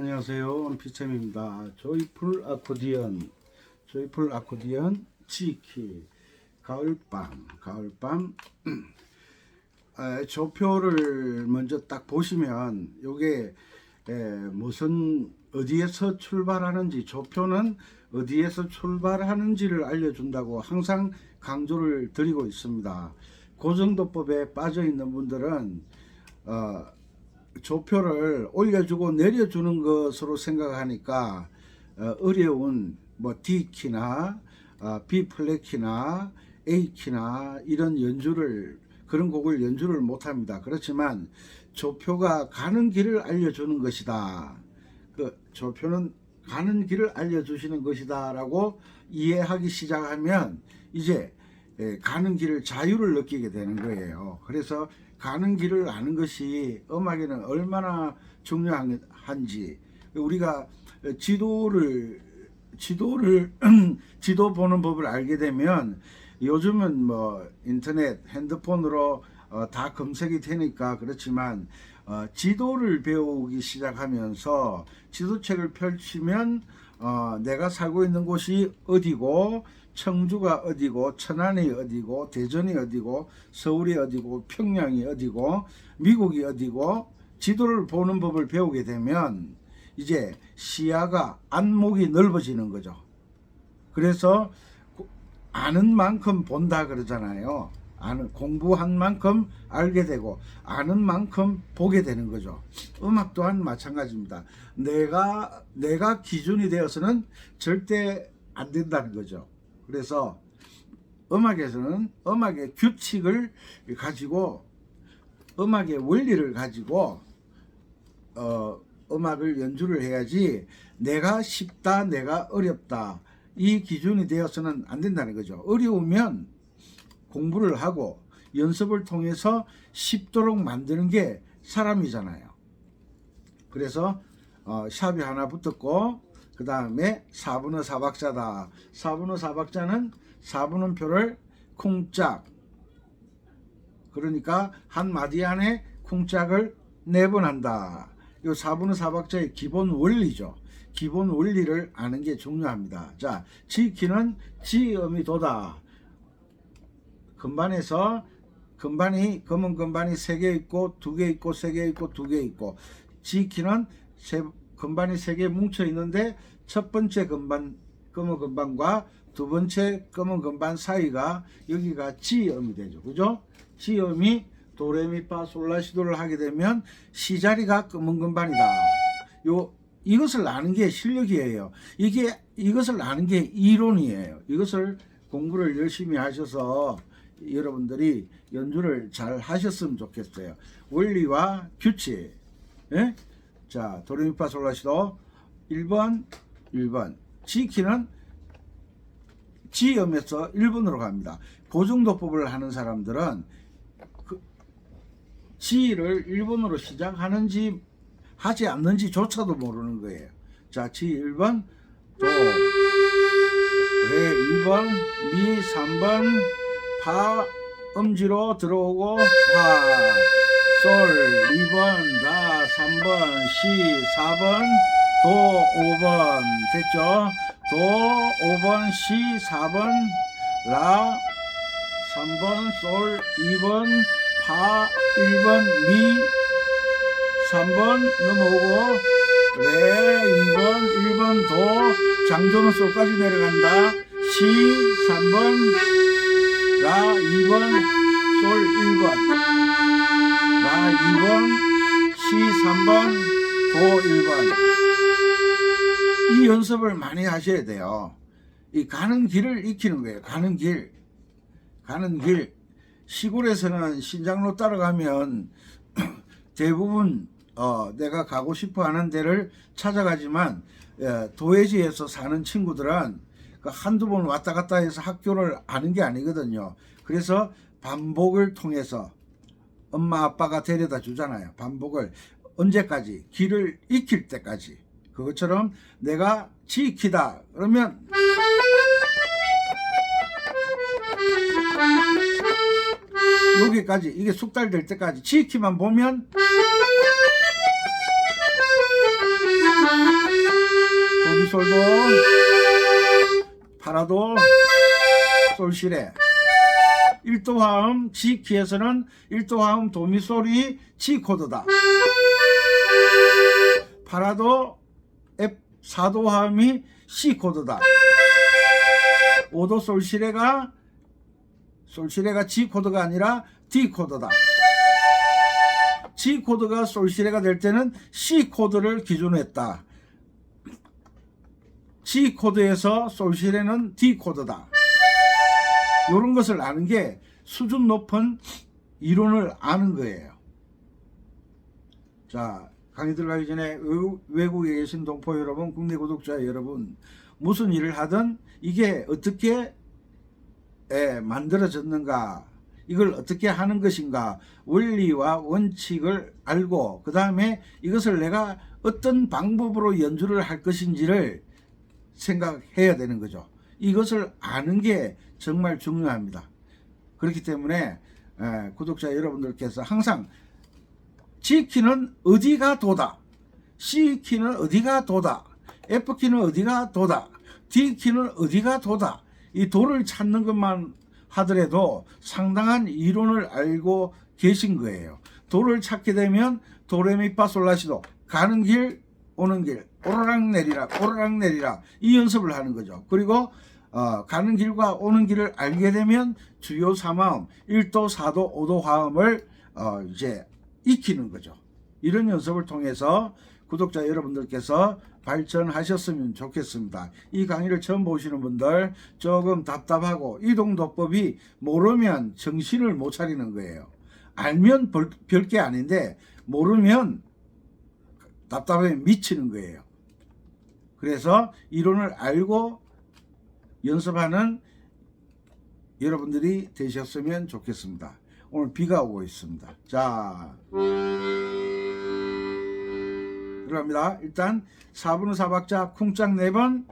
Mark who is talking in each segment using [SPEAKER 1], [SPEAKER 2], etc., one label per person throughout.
[SPEAKER 1] 안녕하세요. 피챔입니다. 조이풀 아코디언 치키 가을밤 조표를 먼저 딱 보시면 요게 무슨 어디에서 출발하는지, 조표는 어디에서 출발하는지를 알려준다고 항상 강조를 드리고 있습니다. 고정도법에 빠져 있는 분들은 조표를 올려주고 내려주는 것으로 생각하니까 어려운 뭐 D키나 B플랫키나 A키나 이런 연주를, 그런 곡을 연주를 못합니다. 그렇지만 조표가 가는 길을 알려주는 것이다. 그 조표는 가는 길을 알려주시는 것이다 라고 이해하기 시작하면 이제 가는 길을, 자유를 느끼게 되는 거예요. 그래서 가는 길을 아는 것이 음악에는 얼마나 중요한지, 우리가 지도 보는 법을 알게 되면, 요즘은 뭐 인터넷, 핸드폰으로 다 검색이 되니까 그렇지만 지도를 배우기 시작하면서 지도책을 펼치면 내가 살고 있는 곳이 어디고, 청주가 어디고, 천안이 어디고, 대전이 어디고, 서울이 어디고, 평양이 어디고, 미국이 어디고, 지도를 보는 법을 배우게 되면 이제 시야가, 안목이 넓어지는 거죠. 그래서 아는 만큼 본다 그러잖아요. 공부한 만큼 알게 되고 아는 만큼 보게 되는 거죠. 음악 또한 마찬가지입니다. 내가 기준이 되어서는 절대 안 된다는 거죠. 그래서 음악에서는 음악의 규칙을 가지고, 음악의 원리를 가지고 음악을 연주를 해야지, 내가 쉽다, 내가 어렵다, 이 기준이 되어서는 안 된다는 거죠. 어려우면 공부를 하고 연습을 통해서 쉽도록 만드는 게 사람이잖아요. 그래서 샵이 하나 붙었고, 그 다음에 4분의 4박자다. 4분의 4박자는 4분음표를 쿵짝, 그러니까 한 마디 안에 쿵짝을 4번 한다. 이 4분의 4박자의 기본 원리죠. 기본 원리를 아는 게 중요합니다. 자, 지키는 지음이 도다. 금반에서 금반이, 검은 금반이 3개 있고 2개 있고 3개 있고 2개 있고, 지키는 금반이 3개 뭉쳐 있는데 첫 번째 금반, 검은 금반과 두 번째 검은 금반 사이가, 여기가 지음이 되죠. 그죠? 지음이 도레미파솔라시도를 하게 되면 시자리가 검은 금반이다. 이것을 아는 게 실력이에요. 이것을 아는 게 이론이에요. 이것을 공부를 열심히 하셔서 여러분들이 연주를 잘 하셨으면 좋겠어요. 원리와 규칙. 예? 자, 도레미파솔라시도 1번 지키는 지음에서 1번으로 갑니다. 고정도법을 하는 사람들은 지를 1번으로 시작하는지 하지 않는지조차도 모르는 거예요. 자, 지 1번, 도, 레 2번, 미 3번, 파 음지로 들어오고 파, 솔 2번, 라 3번, 시 4번, 도 5번. 됐죠? 도 5번, 시 4번, 라 3번, 솔 2번, 파 1번, 미 3번 넘어오고, 레 2번, 1번 도, 장조는 솔까지 내려간다. 시 3번, 라 2번, 솔 1번, 라 2번, 시 3번, 도 1번. 이 연습을 많이 하셔야 돼요. 이 가는 길을 익히는 거예요. 가는 길. 시골에서는 신장로 따라가면 대부분 내가 가고 싶어 하는 데를 찾아가지만, 도회지에서 사는 친구들은 한두 번 왔다 갔다 해서 학교를 아는 게 아니거든요. 그래서 반복을 통해서 엄마 아빠가 데려다 주잖아요. 반복을 언제까지? 길을 익힐 때까지. 그것처럼 내가 지키다 그러면 여기까지, 이게 숙달될 때까지 지키만 보면 도미솔도 파라도 솔시레. 1도 화음 G 키에서는 1도 화음 도미솔이 G 코드다. 파라도 F 4도 화음이 C 코드다. 5도 솔시레가 G 코드가 아니라 D 코드다. G 코드가 솔시레가 될 때는 C 코드를 기준으로 했다. G 코드에서 솔시레는 D 코드다. 이런 것을 아는 게 수준 높은 이론을 아는 거예요. 자, 강의 들어가기 전에 외국에 계신 동포 여러분, 국내 구독자 여러분, 무슨 일을 하든 이게 어떻게 만들어졌는가, 이걸 어떻게 하는 것인가, 원리와 원칙을 알고 그 다음에 이것을 내가 어떤 방법으로 연주를 할 것인지를 생각해야 되는 거죠. 이것을 아는 게 정말 중요합니다. 그렇기 때문에 구독자 여러분들께서 항상 G키는 어디가 도다, C키는 어디가 도다, F키는 어디가 도다, D키는 어디가 도다, 이 도를 찾는 것만 하더라도 상당한 이론을 알고 계신 거예요. 도를 찾게 되면 도레미파솔라시도, 가는 길 오는 길, 오르락 내리락 오르락 내리락, 이 연습을 하는 거죠. 그리고 가는 길과 오는 길을 알게 되면 주요 3화음 1도 4도 5도 화음을 이제 익히는 거죠. 이런 연습을 통해서 구독자 여러분들께서 발전하셨으면 좋겠습니다. 이 강의를 처음 보시는 분들, 조금 답답하고 이동도법이 모르면 정신을 못 차리는 거예요. 알면 별게 아닌데 모르면 답답해 미치는 거예요. 그래서 이론을 알고 연습하는 여러분들이 되셨으면 좋겠습니다. 오늘 비가 오고 있습니다. 자, 들어갑니다. 일단 4분의 4박자 쿵짝 4번,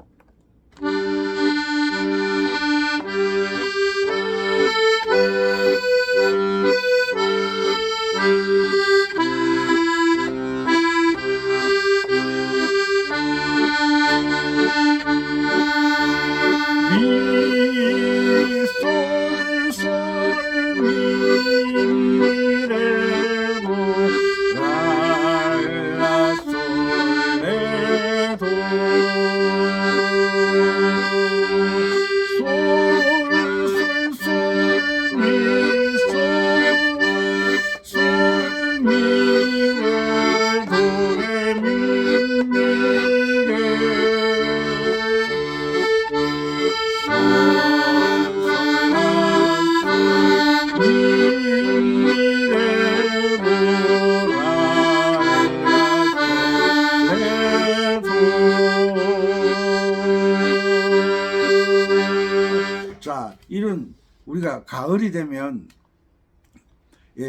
[SPEAKER 1] 이런 우리가 가을이 되면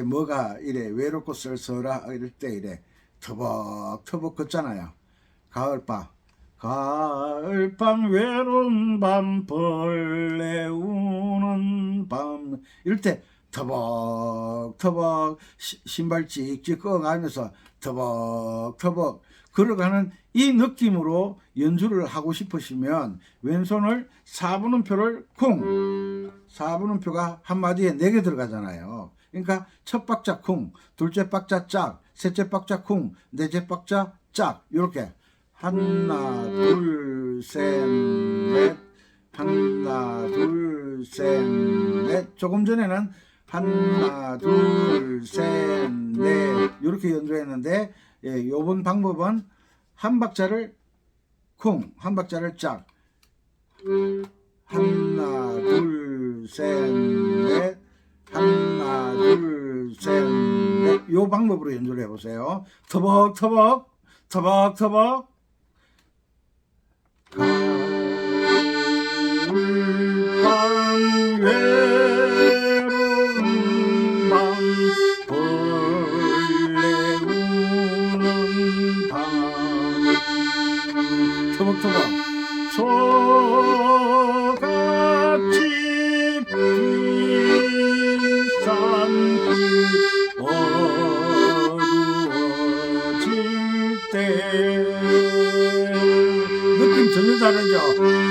[SPEAKER 1] 뭐가 이래 외롭고 쓸쓸하 이럴 때 이래 터벅터벅 걷잖아요. 가을밤 외로운 밤 벌레 우는 밤, 이럴 때 터벅터벅 신발 찍찍 꺼가면서 터벅터벅 걸어가는 이 느낌으로 연주를 하고 싶으시면 왼손을 4분음표를 쿵, 4분음표가 한마디에 4개 들어가잖아요. 그러니까 첫 박자 쿵, 둘째 박자 짝, 셋째 박자 쿵, 넷째 박자 짝, 이렇게 하나 둘 셋 넷, 하나 둘 셋 넷. 조금 전에는 하나 둘 셋 넷 이렇게 연주했는데, 요번 방법은 한 박자를 쿵, 한 박자를 짝, 하나 둘 셋 넷, 하나 둘 셋 넷, 요 방법으로 연주를 해보세요. 터벅터벅 터벅터벅. 가을밤 외로운 밤 벌레 우는 밤, 터벅터벅. 저같이 비싼 길 어두워질 때, 느낌 전혀 다르죠.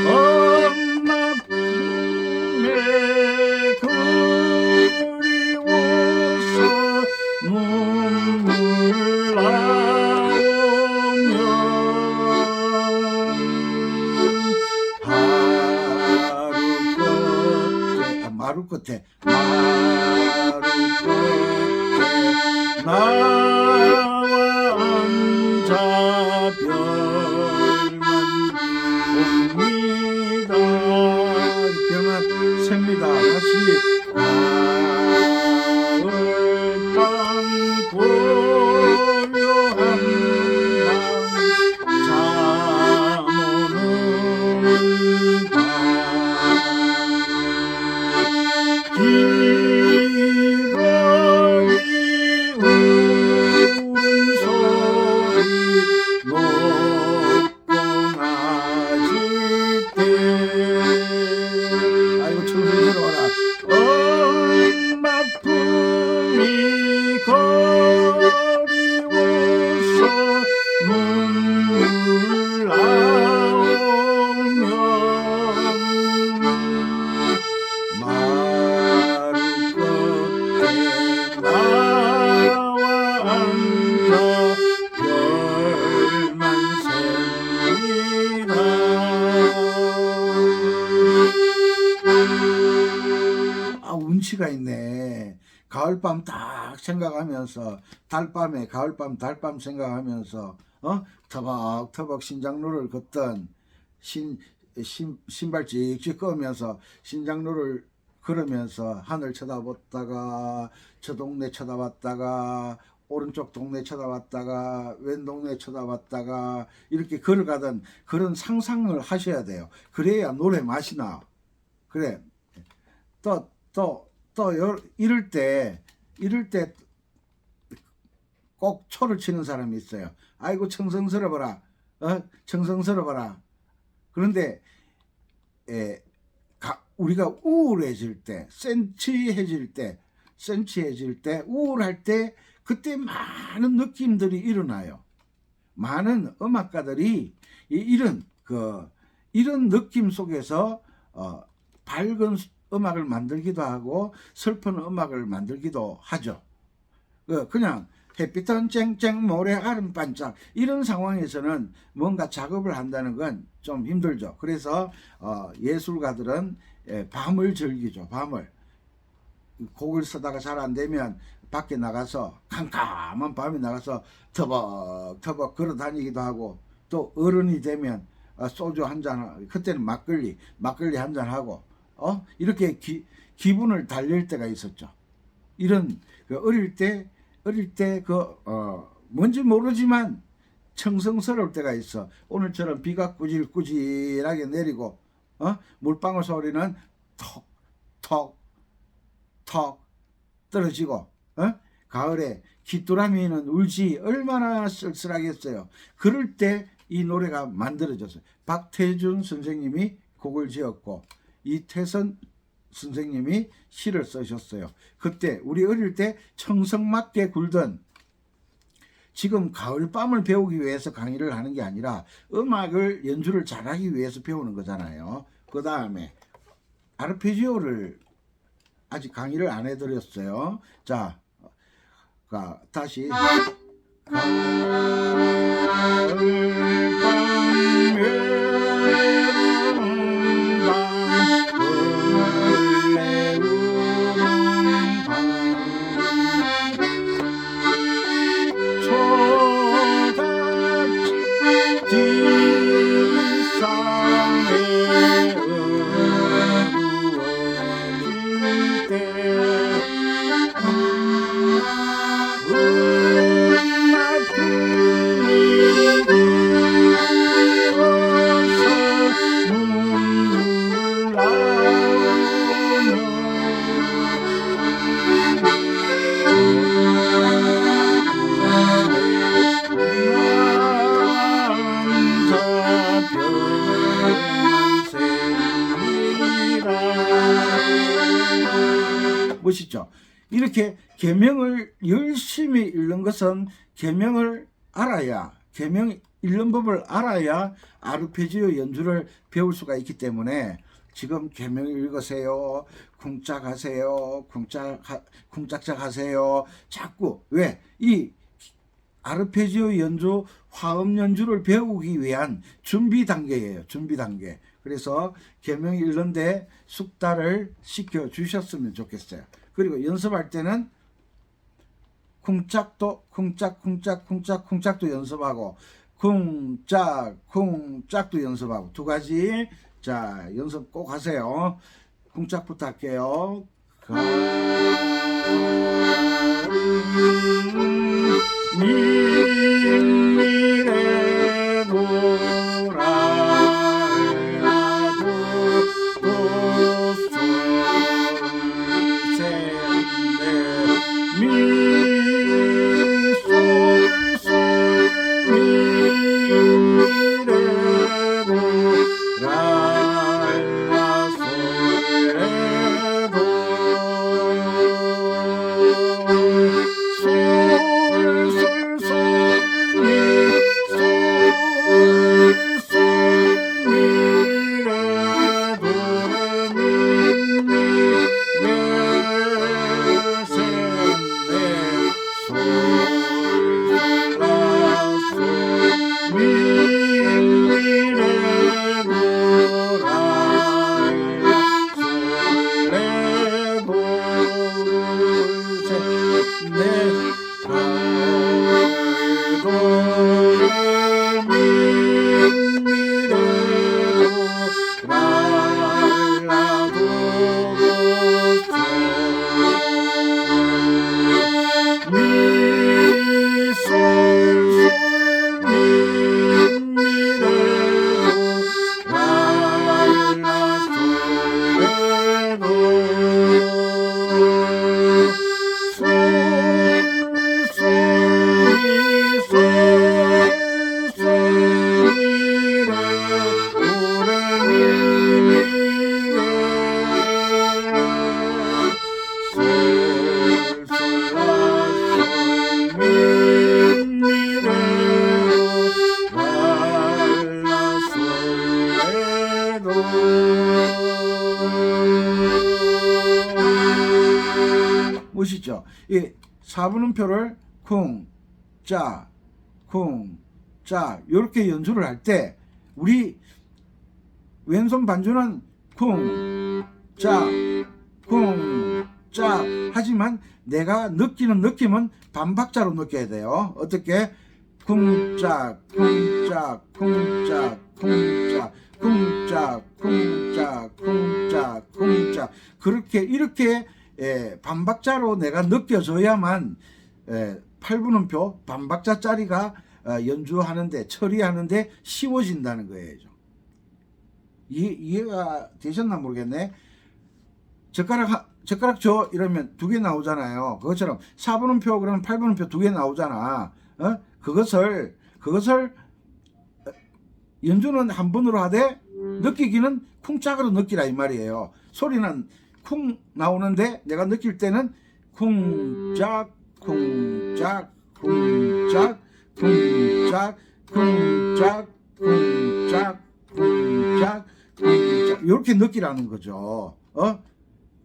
[SPEAKER 1] 엄마 품에 그리워서 눈물 나오면 마루 끝에 나와 앉아 별만 봅니다. 별만 셉니다. 다시 가을밤 고요한 밤 잠 오는 밤 기러기 울음소리 높고 낮을 때 아이고 청소년 들어와라. 엄마 품이 그리워서 눈물 나오면 마루 끝에 나와 앉아 별만 셉니다. 아, 운치가 있네. 가을밤 딱 생각하면서 달밤에 가을밤 달밤 생각하면서 터벅터벅 신장로를 걷던 신발 찍찍 꺼면서 신장로를 걸으면서 하늘 쳐다봤다가 저 동네 쳐다봤다가 오른쪽 동네 쳐다봤다가 왼 동네 쳐다봤다가 이렇게 걸어가던 그런 상상을 하셔야 돼요. 그래야 노래 맛이 나. 그래. 이럴 때 꼭 초를 치는 사람이 있어요. 아이고 청성스러워라. 청성스러워라. 그런데 우리가 우울해질 때, 센치해질 때, 우울할 때 그때 많은 느낌들이 일어나요. 많은 음악가들이 이런 느낌 속에서 밝은 음악을 만들기도 하고 슬픈 음악을 만들기도 하죠. 그냥 햇빛은 쨍쨍 모래알은 반짝 이런 상황에서는 뭔가 작업을 한다는 건 좀 힘들죠. 그래서 예술가들은 밤을 즐기죠. 밤을 곡을 쓰다가 잘 안 되면 밖에 나가서 캄캄한 밤에 나가서 터벅터벅 걸어 다니기도 하고, 또 어른이 되면 소주 한잔, 그때는 막걸리 한잔 하고 이렇게 기분을 달랠 때가 있었죠. 이런 어릴 때 뭔지 모르지만 청성스러울 때가 있어. 오늘처럼 비가 꾸질꾸질하게 내리고 물방울 소리는 톡톡 떨어지고 가을에 귀뚜라미는 울지 얼마나 쓸쓸하겠어요. 그럴 때 이 노래가 만들어졌어요. 박태준 선생님이 곡을 지었고 이태선 선생님이 시를 쓰셨어요. 그때 우리 어릴 때 청성맞게 굴던, 지금 가을밤을 배우기 위해서 강의를 하는 게 아니라 음악을 연주를 잘하기 위해서 배우는 거잖아요. 그 다음에 아르페지오를 아직 강의를 안 해드렸어요. 자, 다시 멋있죠. 이렇게 계명을 열심히 읽는 것은 계명을 알아야, 계명이 읽는 법을 알아야 아르페지오 연주를 배울 수가 있기 때문에 지금 계명 읽으세요. 쿵짝 하세요. 쿵짝짝 하세요. 자꾸 왜? 이 아르페지오 연주, 화음 연주를 배우기 위한 준비 단계예요. 준비 단계. 그래서 계명 읽는데 숙달을 시켜 주셨으면 좋겠어요. 그리고 연습할 때는 쿵짝도 쿵짝도 연습하고 쿵짝도 연습하고 두 가지. 자, 연습 꼭 하세요. 쿵짝부터 할게요. 보시죠. 이 4분음표를 쿵, 짜, 쿵, 짜 이렇게 연주를 할 때 우리 왼손 반주는 쿵, 짜, 쿵, 짜 하지만 내가 느끼는 느낌은 반박자로 느껴야 돼요. 어떻게? 쿵짝, 쿵짝, 쿵짝, 쿵짝, 쿵짝, 쿵짝, 쿵짝, 쿵짝 그렇게 이렇게 반박자로 내가 느껴져야만 8분음표 반박자짜리가 연주하는데 처리하는데 쉬워진다는 거예요. 이해가 되셨나 모르겠네. 젓가락 줘 이러면 두 개 나오잖아요. 그것처럼 4분음표 그러면 8분음표 두 개 나오잖아. 그것을 연주는 한 번으로 하되 느끼기는 쿵짝으로 느끼라 이 말이에요. 소리는 쿵 나오는데 내가 느낄 때는 쿵짝 쿵짝 쿵짝 쿵짝 쿵짝 쿵짝 쿵짝 쿵짝 이렇게 느끼라는 거죠.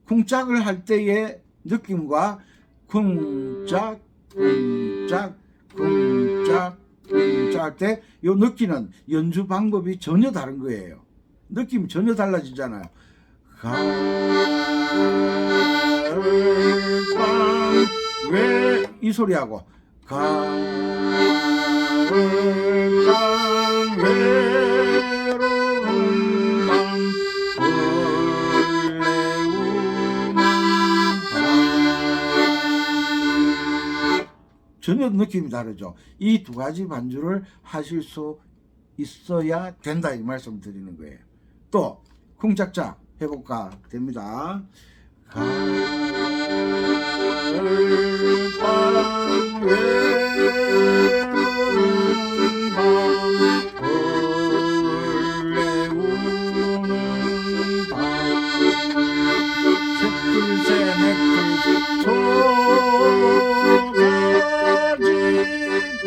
[SPEAKER 1] 쿵짝을 할 때의 느낌과 쿵짝 쿵짝 쿵짝 쿵짝 할 때 이 느끼는 연주 방법이 전혀 다른 거예요. 느낌이 전혀 달라지잖아요. 가을밤 왜 이 소리하고 가을밤 외로운 밤 설레우는 밤 전혀 느낌이 다르죠. 이 두 가지 반주를 하실 수 있어야 된다 이 말씀 드리는 거예요. 또 쿵짝짝 해볼까 됩니다. 가을밤 외로운 밤 설레우는 밤 셋둘 셋넷둘 초가지 빛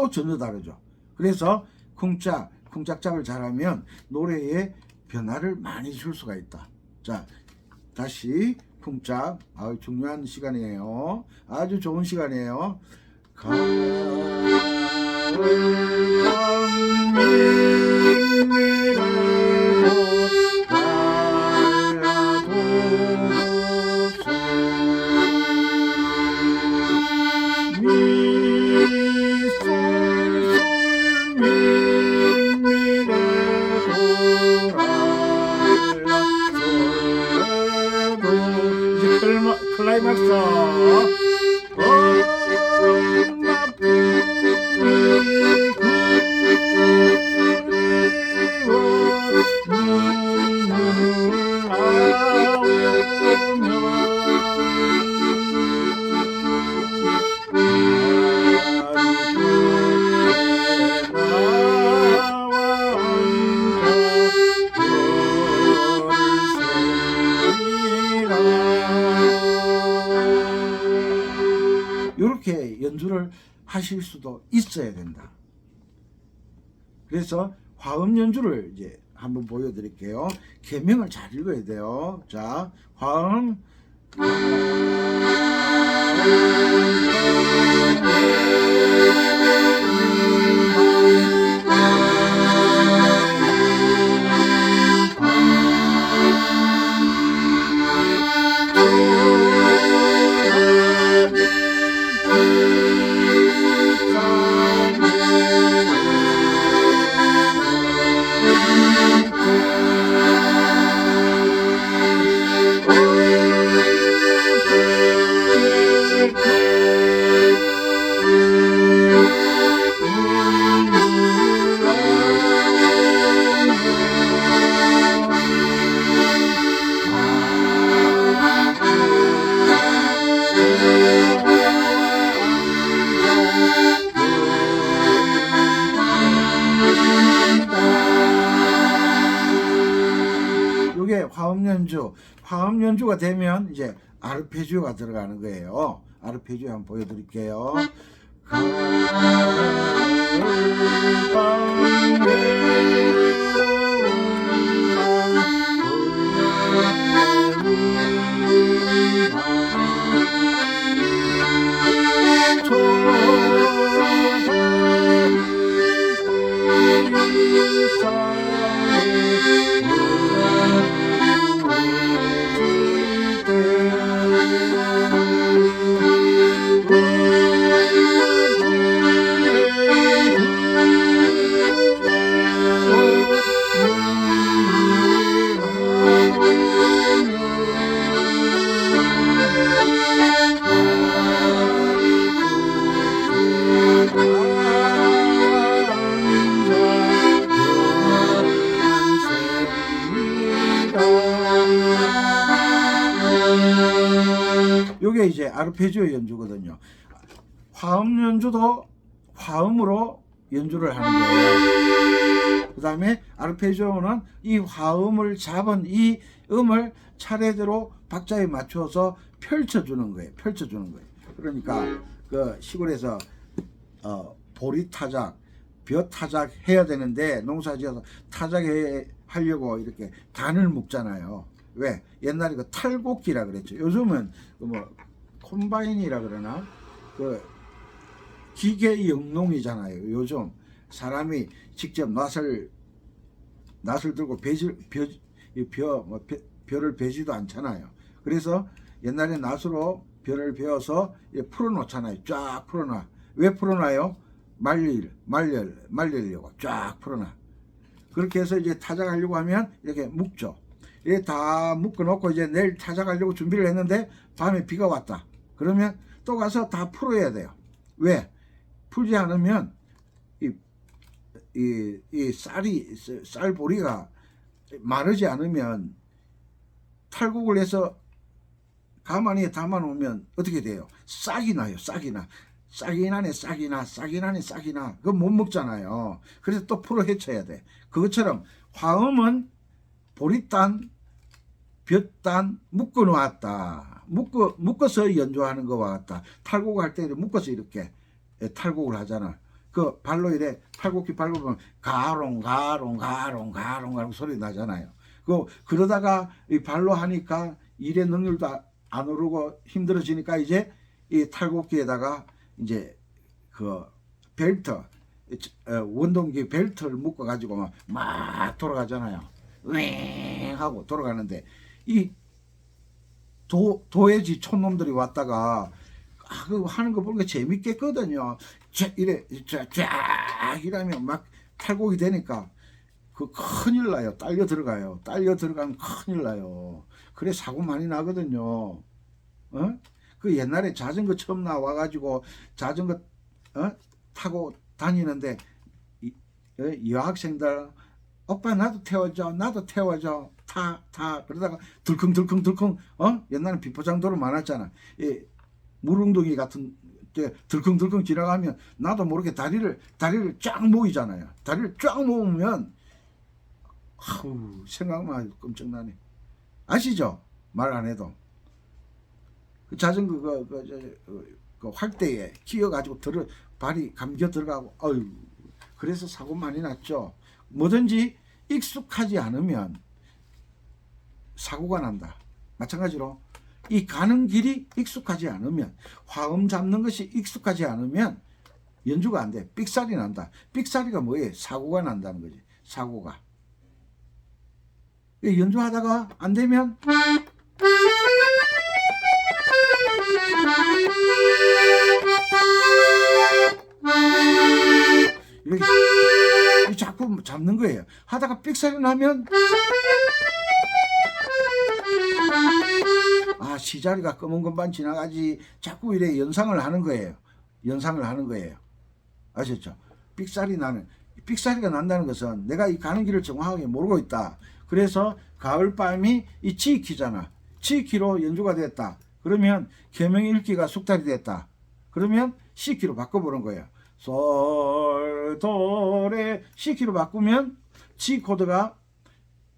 [SPEAKER 1] 또 전혀 다르죠. 그래서 쿵짝짝을 잘하면 노래에 변화를 많이 줄 수가 있다. 자, 다시 쿵짝. 중요한 시간이에요. 아주 좋은 시간이에요. 클라이막스. 이렇게 연주를 하실 수도 있어야 된다. 그래서 화음 연주를 이제 한번 보여드릴게요. 계명을 잘 읽어야 돼요. 자, 화음. 이게 화음 연주가 되면 이제 아르페지오가 들어가는 거예요. 아르페지오 한번 보여드릴게요. 요게 이제 아르페지오 연주거든요. 화음 연주도 화음으로 연주를 하는 거예요. 그 다음에 아르페지오는 이 화음을 잡은 이 음을 차례대로 박자에 맞춰서 펼쳐주는 거예요. 그러니까 그 시골에서 보리 타작, 벼 타작 해야 되는데 농사지어서 타작 하려고 이렇게 단을 묶잖아요. 왜? 옛날에 그 탈곡기라 그랬죠. 요즘은 뭐 콤바인이라 그러나 그 기계 영농이잖아요. 요즘 사람이 직접 낫을 들고 벼를 베지도 않잖아요. 그래서 옛날에 낫으로 벼를 베어서 풀어 놓잖아요. 쫙 풀어놔. 왜 풀어놔요? 말리려고 쫙 풀어놔. 그렇게 해서 이제 타작하려고 하면 이렇게 묶죠. 이렇게 다 묶어놓고 이제 내일 타작하려고 준비를 했는데 밤에 비가 왔다. 그러면 또 가서 다 풀어야 돼요. 왜? 풀지 않으면 이 쌀보리가 마르지 않으면 탈곡을 해서 가만히 담아놓으면 어떻게 돼요? 싹이 나요. 싹이 나. 싹이 나네. 그거 못 먹잖아요. 그래서 또 풀어 헤쳐야 돼. 그것처럼 화음은 보리단, 볕단 묶어 놓았다. 묶어서 연주하는 것과 같다. 탈곡할 때 묶어서 이렇게 탈곡을 하잖아. 그 발로 이래 팔굽기 밟으면 가롱 가롱 가롱 가롱 가롱 소리 나잖아요. 그러다가 이 발로 하니까 일의 능률도 안 오르고 힘들어지니까 이제 이 탈곡기에다가 이제 그 벨트, 원동기 벨트를 묶어 가지고 막 돌아가잖아요. 왱 하고 돌아가는데 이 도해지 촌놈들이 왔다가 그거 하는 거 보니까 재밌겠거든요. 이래 쫙 이러면 막 탈곡이 되니까 그 큰일 나요. 딸려 들어가요. 딸려 들어가면 큰일 나요. 그래 사고 많이 나거든요. 어? 그 옛날에 자전거 처음 나와가지고 자전거 타고 다니는데 여학생들 오빠 나도 태워줘 나도 태워줘 타 그러다가 들컹들컹 옛날에 비포장도로 많았잖아. 물웅덩이 같은 데 들컹들컹 지나가면 나도 모르게 다리를 쫙 모이잖아요. 다리를 쫙 모으면 생각만 해도 끔찍나네. 아시죠? 말 안 해도 그 자전거 그 활대에 끼어가지고 발이 감겨 들어가고 그래서 사고 많이 났죠. 뭐든지 익숙하지 않으면 사고가 난다. 마찬가지로 이 가는 길이 익숙하지 않으면 화음 잡는 것이 익숙하지 않으면 연주가 안 돼. 삑사리 난다. 삑사리가 뭐예요? 사고가 난다는 거지. 사고가. 연주하다가 안 되면 이렇게 자꾸 잡는 거예요. 하다가 삑사리 나면 시자리가 검은 건반 지나가지 자꾸 이래 연상을 하는 거예요. 연상을 하는 거예요. 아셨죠? 삑사리가 난다는 것은 내가 이 가는 길을 정확하게 모르고 있다. 그래서 가을밤이 이 치키잖아. 치키로 연주가 됐다. 그러면 계명 읽기가 숙달이 됐다. 그러면 C키로 바꿔보는 거예요. 솔, 도, 레, C키로 바꾸면 G 코드가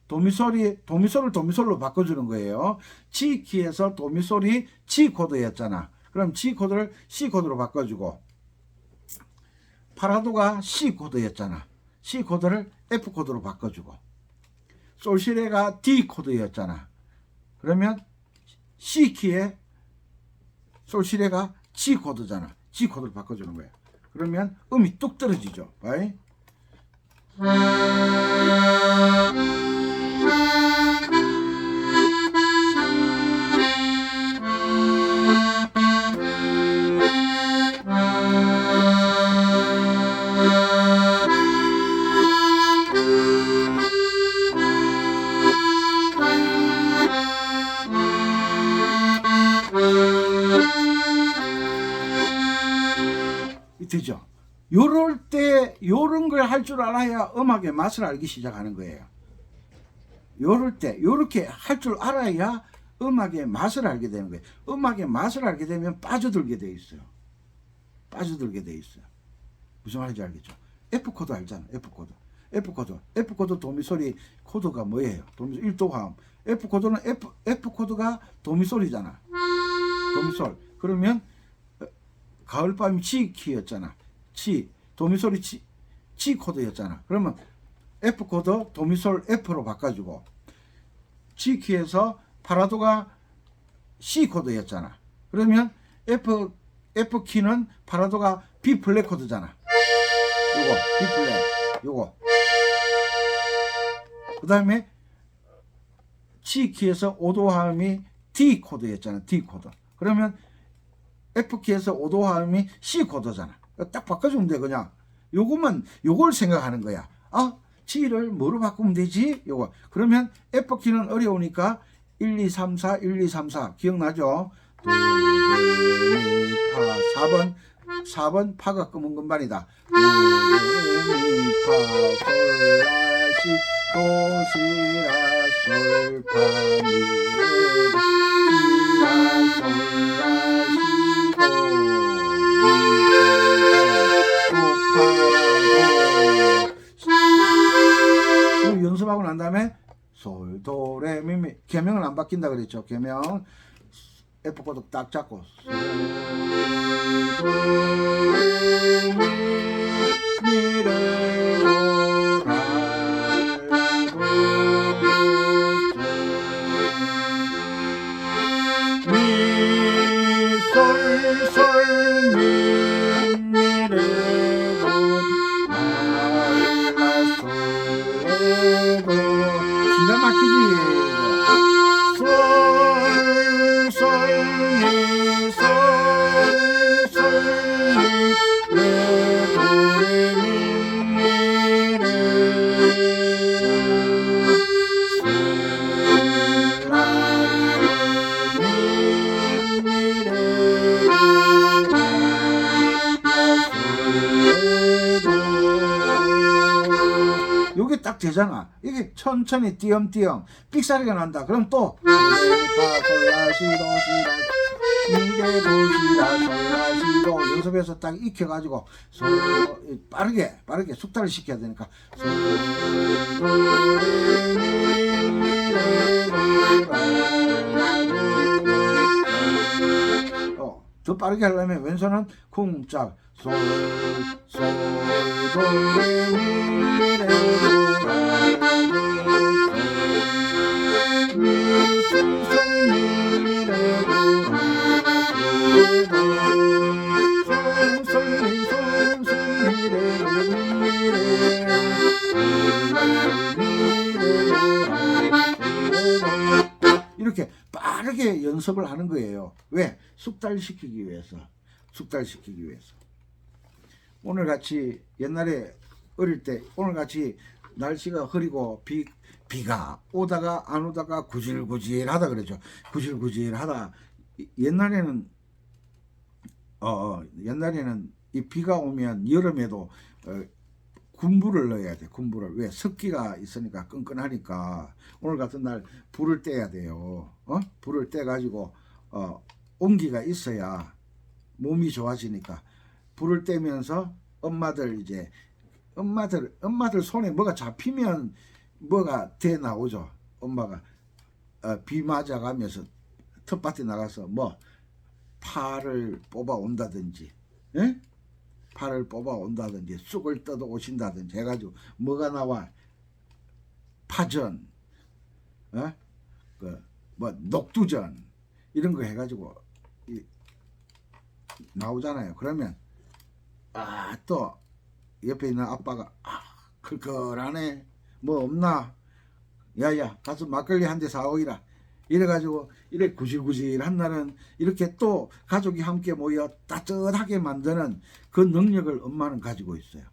[SPEAKER 1] 도미솔을 도미솔로 바꿔주는 거예요. G키에서 도미솔이 G 코드였잖아. 그럼 G 코드를 C 코드로 바꿔주고, 파라도가 C 코드였잖아. C 코드를 F 코드로 바꿔주고, 솔시레가 D 코드였잖아. 그러면 C키에 솔시레가 G 코드잖아. G 코드를 바꿔주는 거야. 그러면 음이 뚝 떨어지죠. 바이? 되죠. 요럴 때 요런 걸 할 줄 알아야 음악의 맛을 알기 시작하는 거예요. 요럴 때 요렇게 할 줄 알아야 음악의 맛을 알게 되는 거예요. 음악의 맛을 알게 되면 빠져들게 돼 있어요. 빠져들게 돼 있어요. 무슨 말인지 알겠죠? F 코드 알잖아. F 코드 도미솔이 코드가 뭐예요? 도미솔 1도 화음. F 코드는 F 코드가 도미솔이잖아. 도미솔. 그러면 가을밤이 G 키였잖아. G 도미솔이 G 코드였잖아. 그러면 F 코드 도미솔 F로 바꿔주고, G 키에서 파라도가 C 코드였잖아. 그러면 F 키는 파라도가 B 플랫 코드잖아. 요거 B 플랫 요거. 그 다음에 G 키에서 5도 화음이 D 코드였잖아. D 코드. 그러면 F키에서 5도 화음이 C 코드잖아. 딱 바꿔주면 돼. 그냥 요걸 생각하는 거야. G를 뭐로 바꾸면 되지? 요거. 그러면 F키는 어려우니까 1, 2, 3, 4, 1, 2, 3, 4 기억나죠? 도, 레, 미, 파 4번 파가 검은 건반이다. 도, 레, 미, 파, 솔, 라, 시, 도, 시, 라, 솔, 파, 미, 레, 시, 라, 솔, 라, 시, 연습하고 난 다음에 솔, 도, 레, 미, 미. 계명은 안 바뀐다 그랬죠. 계명 F 코드 딱 잡고 솔, 도, 레, 미, 요게 딱 되잖아. 이게 천천히 띄엄띄엄 삑사리가 난다. 그럼 또 미래도시라솔라시도 연습해서 딱 익혀가지고 빠르게 숙달을 시켜야 되니까 더 빠르게 하려면 왼손은 쿵짝 이렇게 빠르게 연습을 하는 거예요. 왜? 숙달시키기 위해서. 오늘같이 하옛날에 어릴 때 오늘같이 날씨가 흐리고 비가 오다가 안 오다가 구질구질하다 그러죠. 구질구질하다. 옛날에는 이 비가 오면 여름에도 군불을 넣어야 돼. 군불을. 왜? 습기가 있으니까 끈끈하니까 오늘 같은 날 불을 떼야 돼요. 불을 떼 가지고 온기가 있어야 몸이 좋아지니까 불을 떼면서 엄마들 손에 뭐가 잡히면 뭐가 돼 나오죠. 엄마가 비 맞아가면서 텃밭에 나가서 뭐 파를 뽑아 온다든지, 파를 뽑아 온다든지 쑥을 뜯어 오신다든지 해가지고 뭐가 나와? 파전, 뭐 녹두전 이런 거 해가지고 나오잖아요. 그러면 또 옆에 있는 아빠가 클클하네, 뭐 없나? 야야 가서 막걸리 한 대 사오이라. 이래가지고 이래 구질구질한 날은 이렇게 또 가족이 함께 모여 따뜻하게 만드는 그 능력을 엄마는 가지고 있어요.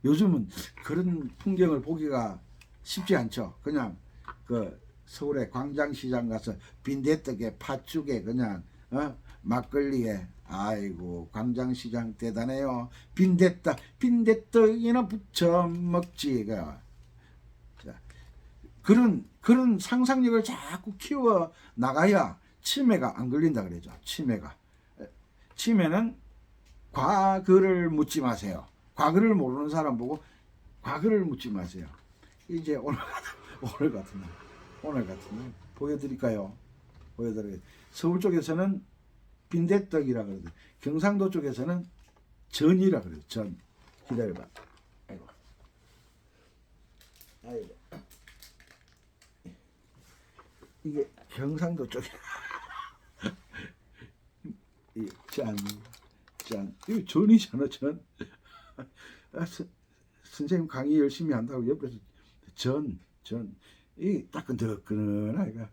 [SPEAKER 1] 요즘은 그런 풍경을 보기가 쉽지 않죠. 그냥 그 서울의 광장시장 가서 빈대떡에 팥죽에 그냥 막걸리에 아이고 광장시장 대단해요. 빈대떡이나 부쳐 먹지. 그런 상상력을 자꾸 키워 나가야 치매가 안 걸린다 그러죠. 치매는 과거를 묻지 마세요. 과거를 모르는 사람 보고 과거를 묻지 마세요. 이제 오늘 같은 날 보여드릴까요? 서울 쪽에서는 빈대떡이라 그러죠. 경상도 쪽에서는 전이라 그래요. 전. 기다려봐. 아이고. 이게 경상도 쪽에 짠. 이거 전이잖아, 전. 선생님 강의 열심히 한다고 옆에서 전. 이 따끈따끈하니까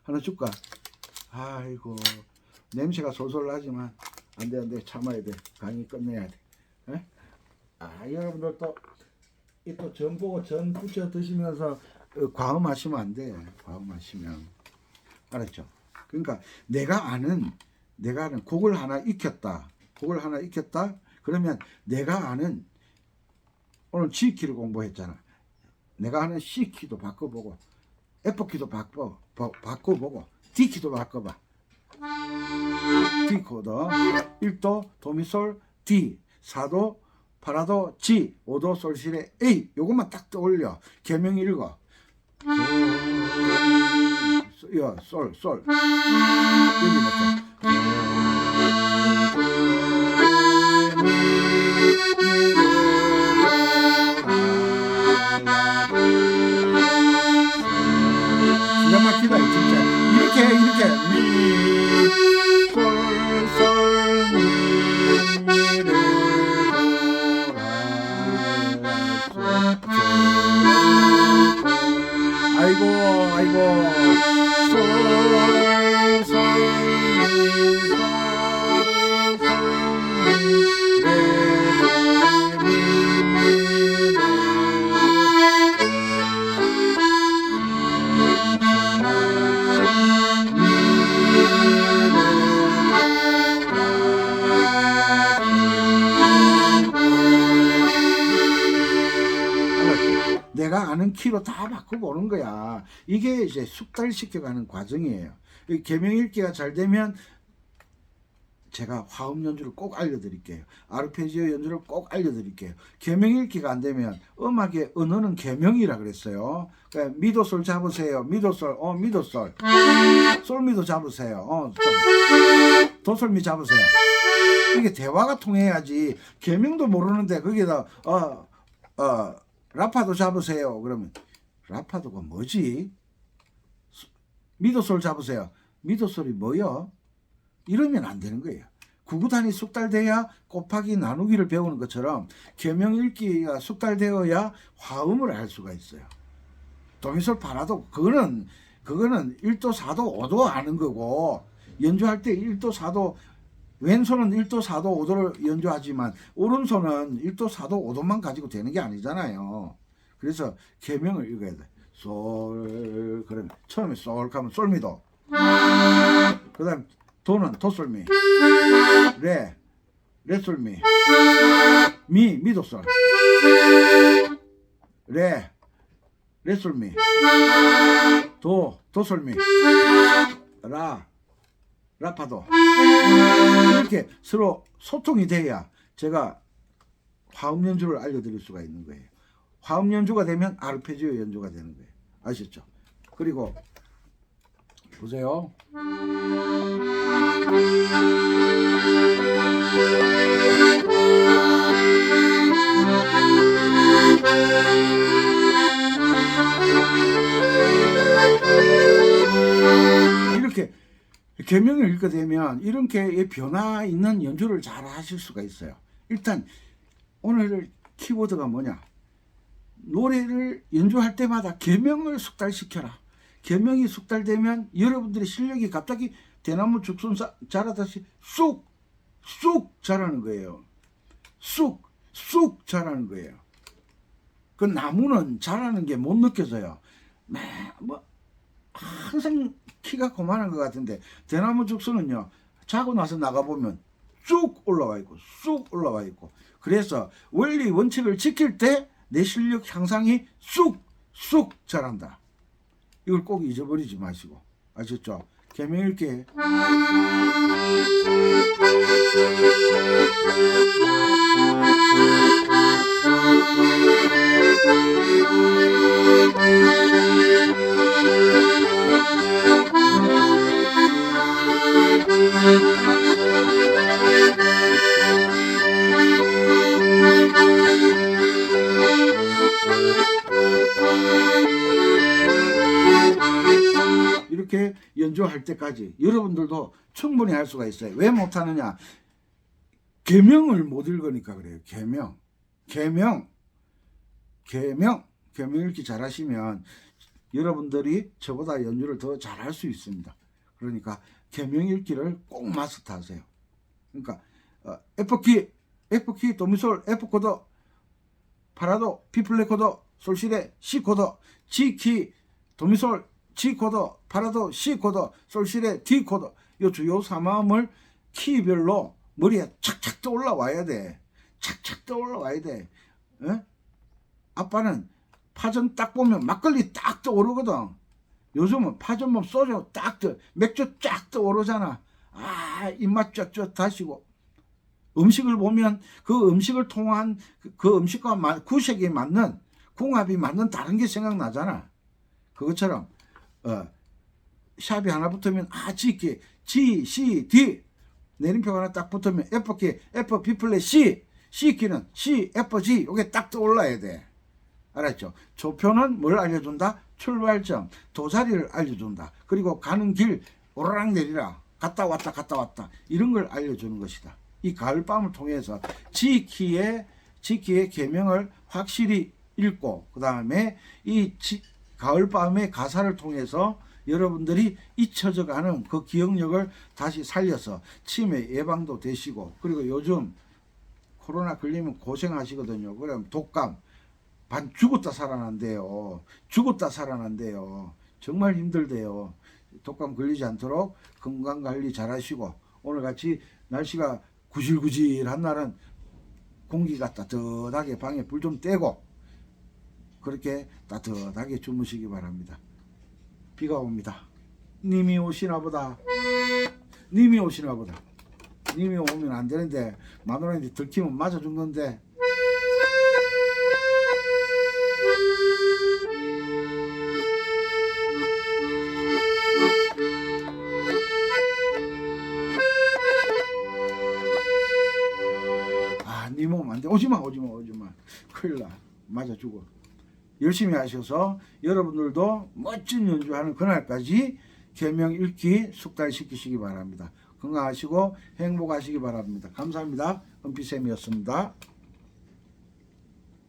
[SPEAKER 1] 하나 줄까? 아이고 냄새가 솔솔 나지만 안돼 참아야 돼. 강의 끝내야 돼. 여러분들 또 전 보고 전 부쳐 드시면서 과음하시면 안 돼. 과음하시면 알았죠? 그러니까 내가 아는 곡을 하나 익혔다. 그러면 내가 아는 오늘 G키를 공부했잖아. 내가 하는 C키도 바꿔보고 F키도 바꿔보고 D키도 바꿔봐. D 코드 1도 도미솔 D 4도 파라도 G 5도 솔시레 A 요것만 딱 떠올려. 개명 읽어. 솔 여기 넣자. 기가 막히다 진짜. 이렇게 아이고 내가 아는 키로 다 바꿔보는 거야. 이게 이제 숙달시켜가는 과정이에요. 계명 읽기가 잘 되면 제가 화음 연주를 꼭 알려드릴게요. 아르페지오 연주를 꼭 알려드릴게요. 계명 읽기가 안 되면 음악의 언어는 계명이라 그랬어요. 그러니까 미도솔 잡으세요. 미도솔, 미도솔. 솔미도 잡으세요. 도솔미 잡으세요. 이게 대화가 통해야지. 계명도 모르는데 거기다 라파도 잡으세요. 그러면 라파도가 뭐지? 미도솔 잡으세요. 미도솔이 뭐요? 이러면 안 되는 거예요. 구구단이 숙달돼야 곱하기 나누기를 배우는 것처럼 계명 읽기가 숙달되어야 화음을 알 수가 있어요. 도미솔 파라도 그거는 1도 4도 5도 아는 거고, 연주할 때 1도 4도, 왼손은 1도 4도 5도를 연주하지만 오른손은 1도 4도 5도만 가지고 되는 게 아니잖아요. 그래서 계명을 읽어야 돼. 솔, 그러면 처음에 솔 가면 솔미도, 그 다음 도는 도솔미, 레솔미, 미도솔, 레솔미, 도솔미, 라파도. 이렇게 서로 소통이 돼야 제가 화음 연주를 알려드릴 수가 있는 거예요. 화음 연주가 되면 아르페지오 연주가 되는 거예요. 아셨죠? 그리고 보세요. 이렇게 계명을 읽게 되면 이렇게 변화 있는 연주를 잘 하실 수가 있어요. 일단 오늘 키워드가 뭐냐? 노래를 연주할 때마다 계명을 숙달시켜라. 계명이 숙달되면 여러분들의 실력이 갑자기 대나무 죽순 자라듯이 쑥 자라는 거예요. 쑥 자라는 거예요. 그 나무는 자라는 게 못 느껴져요. 뭐 항상 키가 고만한 것 같은데 대나무 죽순은요, 자고 나서 나가보면 쭉 올라와 있고 그래서 원리 원칙을 지킬 때 내 실력 향상이 쑥 자란다. 이걸 꼭 잊어버리지 마시고, 아셨죠? 계명 읽기. 이렇게 연주할 때까지 여러분들도 충분히 할 수가 있어요. 왜 못하느냐? 계명을 못 읽으니까 그래요. 계명 읽기 잘하시면 여러분들이 저보다 연주를 더 잘할 수 있습니다. 그러니까 계명 읽기를 꼭 마스터하세요. 그러니까 F키, 도미솔, F코드, 파라도, B플랫 코드, 솔시레, C코드, G키, 도미솔, G코드, 파라도, C코드, 솔시레, D코드. 이 주요 3음을 키별로 머리에 착착 떠올라와야 돼. 에? 아빠는 파전 딱 보면 막걸리 딱 떠오르거든. 요즘은 파전먹 소주 딱 맥주 쫙 떠오르잖아. 입맛 쫙 다시고. 음식을 보면 그 음식을 통한 그 음식과 구색이 맞는, 궁합이 맞는 다른 게 생각나잖아. 그것처럼 샵이 하나 붙으면 G키, G, C, D. 내림표가 하나 딱 붙으면 F키, F, B 플랫 C, C키는 C, F, G. 이게 딱 떠올라야 돼. 알았죠? 조표는 뭘 알려준다? 출발점, 도자리를 알려준다. 그리고 가는 길 오르락 내리라, 갔다 왔다 이런 걸 알려주는 것이다. 이 가을밤을 통해서 G키의 계명을 확실히 읽고, 그 다음에 이 가을밤의 가사를 통해서 여러분들이 잊혀져가는 그 기억력을 다시 살려서 치매 예방도 되시고, 그리고 요즘 코로나 걸리면 고생하시거든요. 그럼 독감 죽었다 살아난대요. 정말 힘들대요. 독감 걸리지 않도록 건강관리 잘 하시고, 오늘같이 날씨가 구질구질한 날은 공기가 따뜻하게 방에 불 좀 떼고, 그렇게 따뜻하게 주무시기 바랍니다. 비가 옵니다. 님이 오시나 보다. 님이 오시나 보다. 님이 오면 안 되는데 마누라한테 들키면 맞아 죽는데. 님 오면 안 돼. 오지마 큰일 나. 맞아 죽어. 열심히 하셔서 여러분들도 멋진 연주하는 그날까지 계명 읽기 숙달시키시기 바랍니다. 건강하시고 행복하시기 바랍니다. 감사합니다. 은피쌤이었습니다.